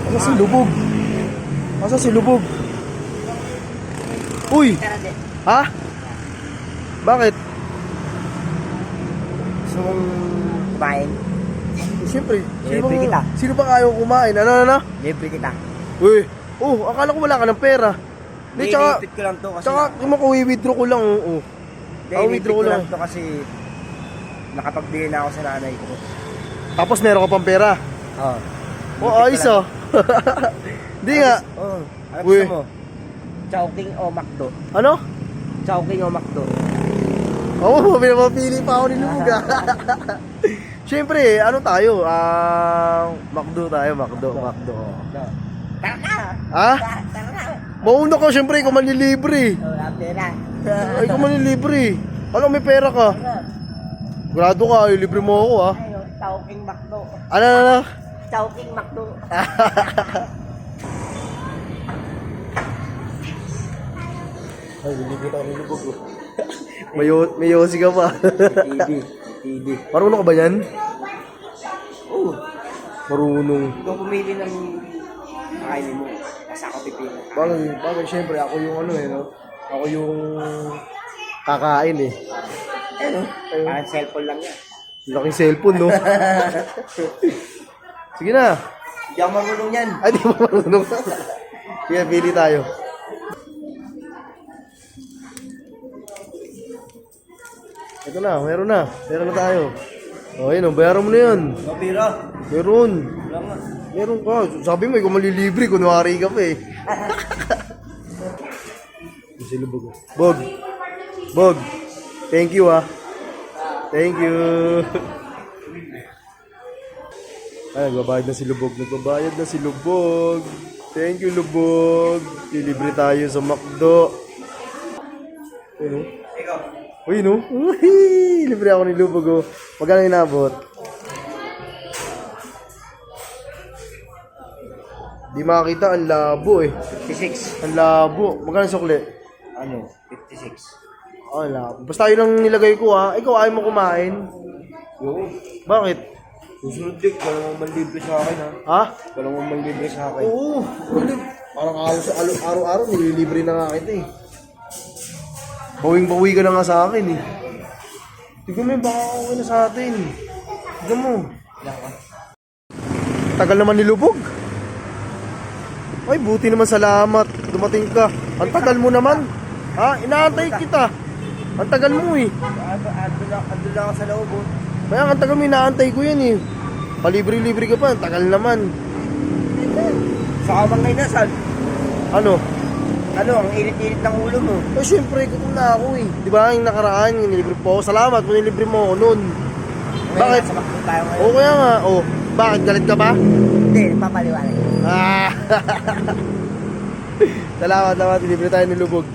Asa si Lubog? Asa si Lubog? Uy! Ha? Bakit? Gusto mong kumain? Siyempre. Libre kita. Sino ba ayaw kumain? Ano? Libre kita. Uy! Oh, akala ko wala ka ng pera. Hindi, tsaka, Nilipit ko lang to kasi... tsaka yung mga withdraw ko lang, oo. Nilipit ko lang to kasi... Nakapagbigay na ako sa nanay ko. Tapos meron ka pang pera. Oo. Oh, ayos ah. Hindi nga. Oo. Ano Uy. gusto mo? Chowking o McDo? Ano? Chowking o McDo? Oo, pinapapili pa ako ni Lubog ah. Siyempre, ano tayo? McDo tayo, McDo. Tara na! Ha? Tara na! Mauna ka, siyempre, ikaw manlilibre. Wala pera. Ay, ikaw manlilibre. Alam, may pera ka. Grado ka, libre mo ako ah. Ayun, Chowking McDo. Ano? Chowking McDo. Ay, libre tayo ni Lubog oh. May yosi ka pa. TV. Marunong ka ba yan? Oo. Marunong. Ikaw pumili ng kainin mo. Kasi ako pipili. Bagay, siyempre, ako yung ano eh, no? Ako yung kakain eh. Ano? Parang cellphone lang yan. Laking cellphone, no? Sige na. Hindi ako marunong yan. Ay, di mo marunong. Sige, pili tayo. Ito na, meron na. Meron na tayo. O, yun, bayaran mo na yan. Mapira. Meron. Wala nga. Meron ka. Sabi mo, ikaw malilibre. Kunwari ka pa eh. Sila Bog. Bog. Thank you ah. Thank you. Ay, nagbabayad na si Lubog. Nagbabayad na si Lubog. Thank you, Lubog. Lilibre tayo sa McDo. Ayun, Ikaw. uy, no? Uy, libre ako ni Lubog, oh. Magkano inabot? Di makakita, ang labo eh. 56. Ang labo. Magkano sukli? Ano? 56. Oh, ang labo. Basta yun ang nilagay ko, ha. Ikaw, ayaw mo kumain. Oo. Bakit? Susunod dik, wala mong manlibre sa akin ha. Ha? Wala mong manlibre sa akin. Oo. Parang araw-araw, nililibre na nga kita eh. Bawing-bawi ka na nga sa akin eh. Tignan mo, baka okay na sa atin. Tignan mo. Tagal naman nilubog. Ay, buti naman, salamat. Dumating ka. Ang tagal mo naman. Ha? Inaantay kita. Ang tagal mo eh. Ando lang ako sa loob oh. Kaya ang tagal mo, inaantay ko yan eh. Palibre-libre ka pa. Ang tagal naman. Sa kamang ngayon nasaan? Ano? Ano, ang init-init ng ulo mo. Eh, syempre, gutom na ako eh. Di ba, yung nakaraan, nilibre po ako. Salamat kung nilibre mo ako nun. Bakit? Sa McDo tayo ngayon. Oo, kaya nga. Oh, bakit? Galit ka ba? Hindi, papaliwanag. Ah! Salamat, nilibre tayo ni Lubog.